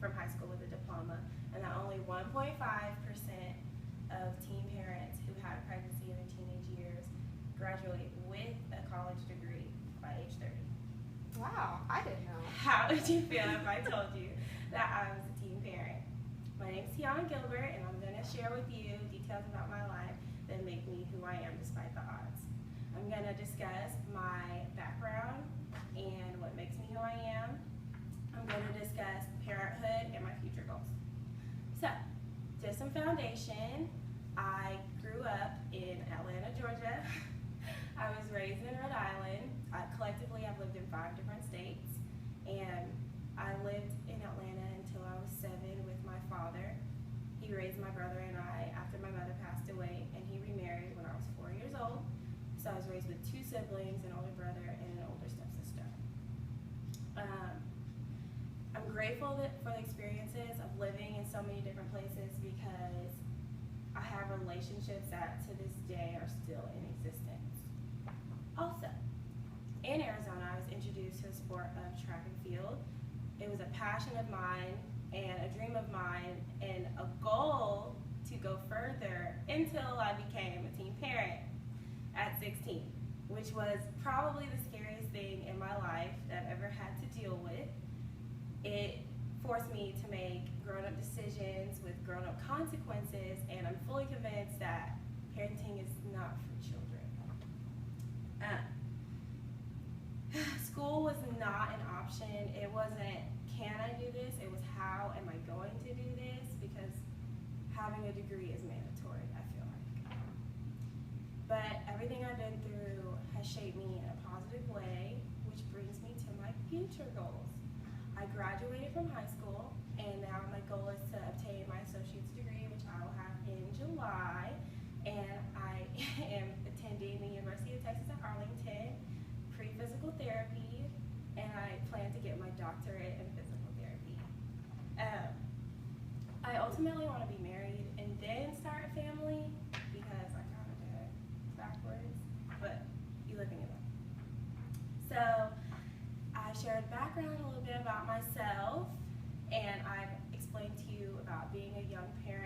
from high school with a diploma, and that only 1.5% of teen parents who had pregnancy in their teenage years graduate with a college degree by age 30. Wow, I didn't know. How would you feel if I told you that I was a teen parent? My name's Tiana Gilbert, and I'm going to share with you details about my life that make me who I am despite the odds. I'm going to discuss my background and what makes me who I am. I'm going to discuss parenthood and my future goals. So, just some foundation. I grew up in Atlanta, Georgia. I was raised in Rhode Island. Collectively, I've lived in 5 different states, and I lived in Atlanta until I was 7 with my father. He raised my brother and I after my mother passed away, and he remarried when I was 4 years old. So I was raised with 2 siblings, an older brother and an older stepsister. I'm grateful for the experiences of living in so many different places because I have relationships that to this day are still in existence. Also, in Arizona, I was introduced to the sport of track and field. It was a passion of mine and a dream of mine and a goal to go further until I became a teen parent at 16, which was probably the scariest thing in my life that I've ever had to deal with. It forced me to make grown-up decisions with grown-up consequences, and I'm fully convinced that parenting is not for children. School was not an option. It wasn't, can I do this? It was, how am I going to do this? Because having a degree is mandatory, I feel like. But everything I've been through has shaped me in a positive way, which brings me to my future goals. I graduated from high school, and now my goal is to obtain my associate's degree, which I will have in July. And I am attending the University of Texas at Arlington, pre-physical therapy, and I plan to get my doctorate in physical therapy. I ultimately want to be married and then start a family because I kind of did it backwards, but you live and you learn. So I shared background a little bit about myself, and I've explained to you about being a young parent